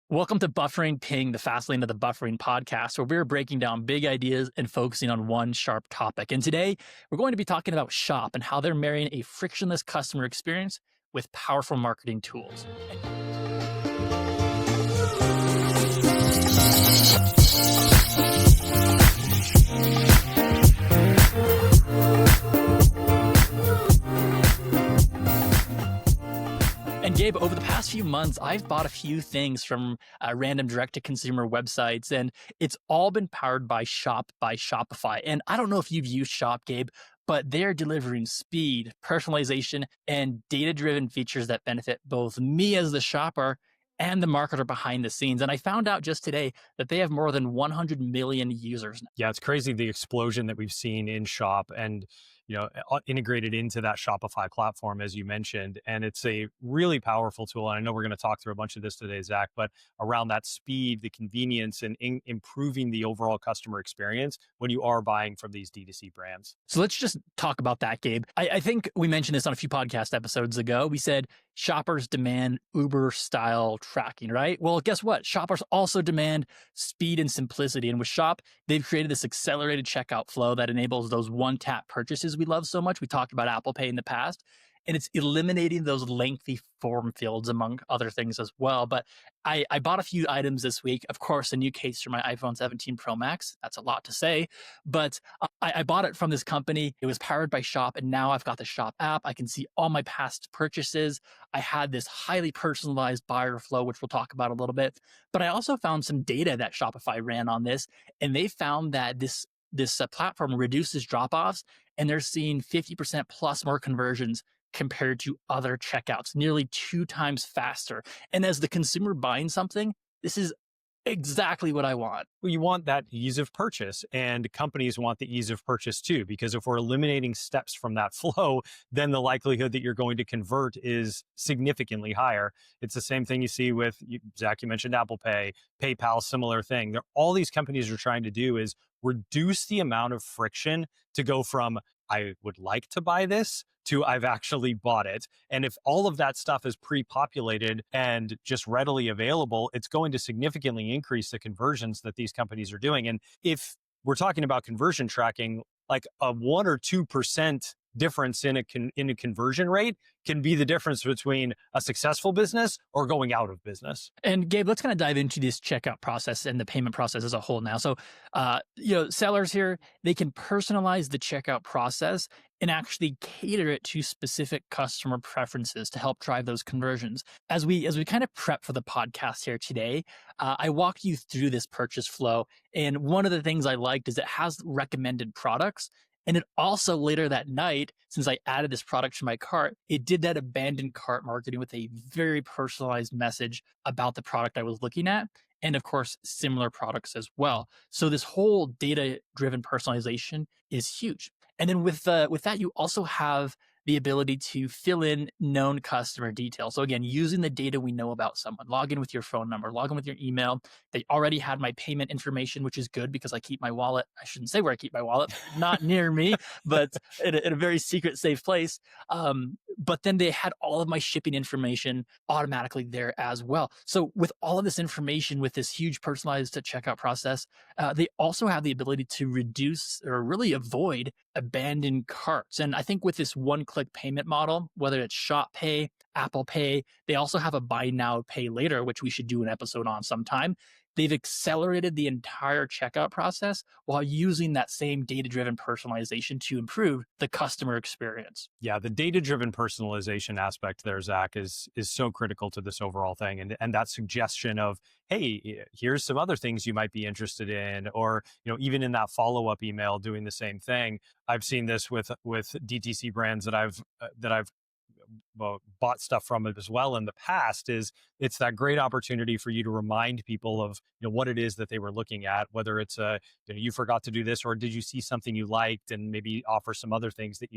Welcome to Buffering Ping, the fast lane of the buffering podcast, where we're breaking down big ideas and focusing on one sharp topic. And today, we're going to be talking about Shop and how they're marrying a frictionless customer experience with powerful marketing tools. And Gabe, over the past few months, I've bought a few things from random direct-to-consumer websites, and it's all been powered by Shop by Shopify. And I don't know if you've used Shop, Gabe, but they're delivering speed, personalization, and data-driven features that benefit both me as the shopper and the marketer behind the scenes. And I found out just today that they have more than 100 million users now. Yeah, it's crazy the explosion that we've seen in Shop and integrated into that Shopify platform, as you mentioned. And it's a really powerful tool. And I know we're going to talk through a bunch of this today, Zach, but around that speed, the convenience, and improving the overall customer experience when you are buying from these D2C brands. So let's just talk about that, Gabe. I think we mentioned this on a few podcast episodes ago. We said shoppers demand Uber style tracking, right? Well, guess what? Shoppers also demand speed and simplicity. And with Shop, they've created this accelerated checkout flow that enables those one tap purchases we love so much. We talked about Apple Pay in the past, and it's eliminating those lengthy form fields, among other things as well. But I bought a few items this week. Of course, a new case for my iPhone 17 Pro Max. That's a lot to say, but I bought it from this company. It was powered by Shop, and now I've got the Shop app. I can see all my past purchases. I had this highly personalized buyer flow, which we'll talk about a little bit. But I also found some data that Shopify ran on this, and they found that this platform reduces drop-offs, and they're seeing 50% plus more conversions compared to other checkouts, nearly 2 times faster. And as the consumer buying something, this is exactly what I want. Well, you want that ease of purchase, and companies want the ease of purchase too, because if we're eliminating steps from that flow, then the likelihood that you're going to convert is significantly higher. It's the same thing you see with, Zach, you mentioned Apple Pay, PayPal, similar thing. All these companies are trying to do is reduce the amount of friction to go from, I would like to buy this, to I've actually bought it. And if all of that stuff is pre-populated and just readily available, it's going to significantly increase the conversions that these companies are doing. And if we're talking about conversion tracking, like a 1 or 2% difference in a conversion rate can be the difference between a successful business or going out of business. And Gabe, let's kind of dive into this checkout process and the payment process as a whole now. So, sellers here, they can personalize the checkout process and actually cater it to specific customer preferences to help drive those conversions. As we kind of prep for the podcast here today, I walked you through this purchase flow. And one of the things I liked is it has recommended products. And it also later that night, since I added this product to my cart, it did that abandoned cart marketing with a very personalized message about the product I was looking at. And of course, similar products as well. So this whole data-driven personalization is huge. And then with that, you also have the ability to fill in known customer details. So again, using the data we know about someone, log in with your phone number, log in with your email. They already had my payment information, which is good because I keep my wallet. I shouldn't say where I keep my wallet, not near me, but in a very secret, safe place. But then they had all of my shipping information automatically there as well. So with all of this information, with this huge personalized checkout process, they also have the ability to reduce or really avoid abandoned carts. And I think with this one-click payment model, whether it's Shop Pay, Apple Pay, they also have a buy now, pay later, which we should do an episode on sometime. They've accelerated the entire checkout process while using that same data-driven personalization to improve the customer experience. Yeah, the data-driven personalization aspect there, Zach, is so critical to this overall thing. And that suggestion of, hey, here's some other things you might be interested in, or even in that follow-up email, doing the same thing. I've seen this with DTC brands that I've bought stuff from it as well in the past. Is it's that great opportunity for you to remind people of what it is that they were looking at, whether it's you forgot to do this, or did you see something you liked, and maybe offer some other things that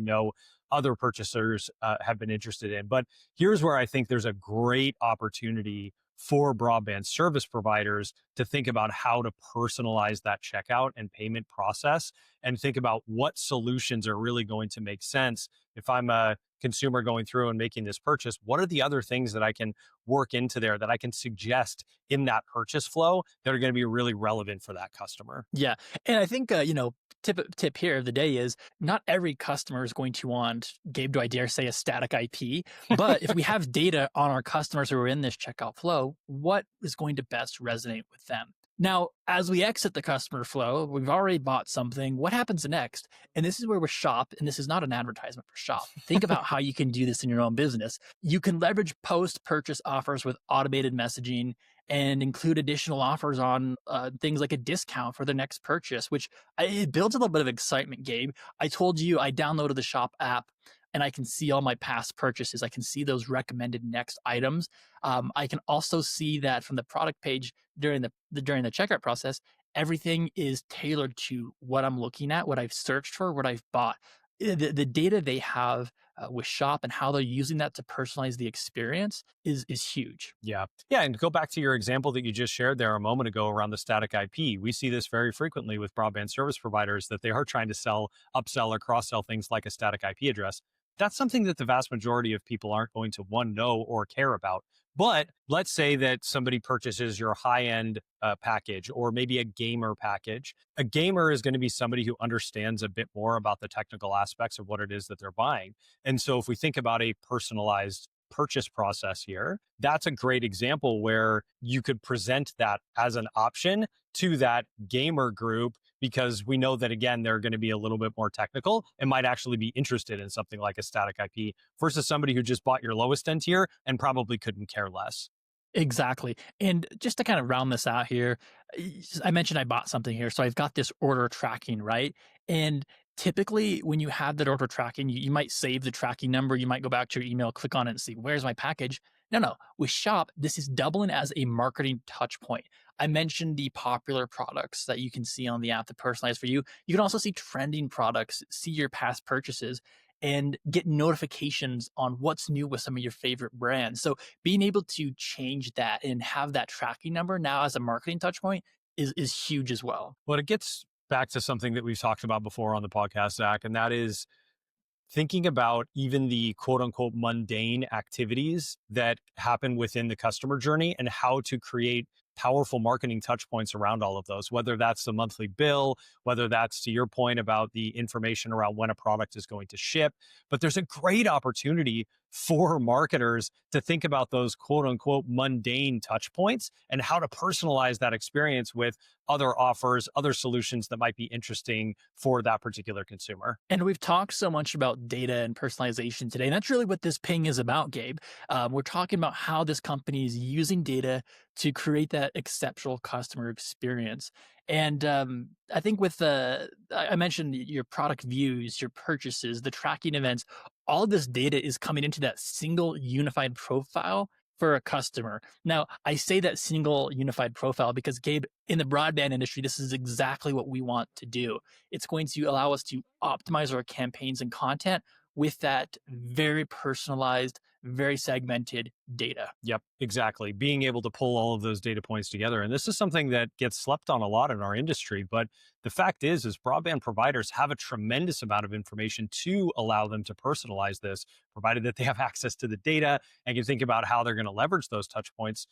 other purchasers have been interested in. But here's where I think there's a great opportunity for broadband service providers to think about how to personalize that checkout and payment process, and think about what solutions are really going to make sense. If I'm a consumer going through and making this purchase, what are the other things that I can work into there that I can suggest in that purchase flow that are going to be really relevant for that customer? Yeah. And I think, tip here of the day is not every customer is going to want, Gabe, do I dare say a static IP? But if we have data on our customers who are in this checkout flow, what is going to best resonate with them? Now, as we exit the customer flow, we've already bought something. What happens next? And this is where we shop. And this is not an advertisement for shop. Think about how you can do this in your own business. You can leverage post purchase offers with automated messaging and include additional offers on things like a discount for the next purchase, which it builds a little bit of excitement, Gabe. I told you I downloaded the Shop app and I can see all my past purchases. I can see those recommended next items. I can also see that from the product page during the checkout process, everything is tailored to what I'm looking at, what I've searched for, what I've bought. The data they have with Shop and how they're using that to personalize the experience is huge. Yeah. Yeah. And go back to your example that you just shared there a moment ago around the static IP. We see this very frequently with broadband service providers that they are trying to upsell or cross sell things like a static IP address. That's something that the vast majority of people aren't going to one, know or care about. But let's say that somebody purchases your high end package or maybe a gamer package. A gamer is going to be somebody who understands a bit more about the technical aspects of what it is that they're buying. And so if we think about a personalized purchase process here, that's a great example where you could present that as an option to that gamer group because we know that, again, they're going to be a little bit more technical and might actually be interested in something like a static IP versus somebody who just bought your lowest end tier and probably couldn't care less. Exactly. And just to kind of round this out here, I mentioned I bought something here. So I've got this order tracking, right? And typically, when you have that order tracking, you might save the tracking number. You might go back to your email, click on it, and see where's my package. No, no. With Shop, this is doubling as a marketing touch point. I mentioned the popular products that you can see on the app that personalize for you. You can also see trending products, see your past purchases, and get notifications on what's new with some of your favorite brands. So being able to change that and have that tracking number now as a marketing touch point is huge as well. Well, it gets back to something that we've talked about before on the podcast, Zach, and that is thinking about even the quote unquote mundane activities that happen within the customer journey and how to create powerful marketing touch points around all of those, whether that's the monthly bill, whether that's to your point about the information around when a product is going to ship. But there's a great opportunity for marketers to think about those quote unquote mundane touch points and how to personalize that experience with other offers, other solutions that might be interesting for that particular consumer. And we've talked so much about data and personalization today. And that's really what this ping is about, Gabe. We're talking about how this company is using data to create that exceptional customer experience. And I think with I mentioned your product views, your purchases, the tracking events, all of this data is coming into that single unified profile for a customer. Now, I say that single unified profile because, Gabe, in the broadband industry, this is exactly what we want to do. It's going to allow us to optimize our campaigns and content with that very personalized, very segmented data. Yep, exactly. Being able to pull all of those data points together. And this is something that gets slept on a lot in our industry. But the fact is broadband providers have a tremendous amount of information to allow them to personalize this, provided that they have access to the data and can think about how they're going to leverage those touch points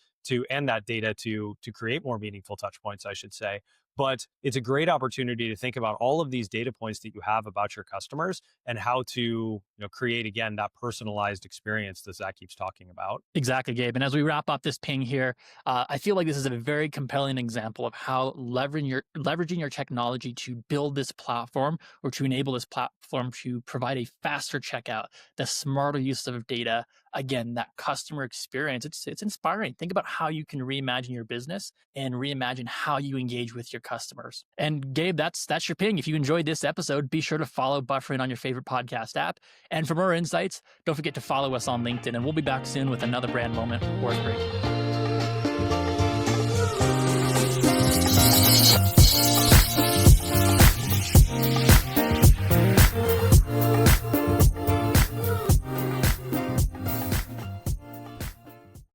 and that data to create more meaningful touch points, I should say. But it's a great opportunity to think about all of these data points that you have about your customers and how to create, again, that personalized experience that Zach keeps talking about. Exactly, Gabe. And as we wrap up this ping here, I feel like this is a very compelling example of how leveraging your technology to build this platform or to enable this platform to provide a faster checkout, the smarter use of data, again, that customer experience. It's inspiring. Think about how you can reimagine your business and reimagine how you engage with your customers. And Gabe, that's your ping. If you enjoyed this episode, be sure to follow Buffering on your favorite podcast app. And for more insights, don't forget to follow us on LinkedIn. And we'll be back soon with another brand moment worth breaking.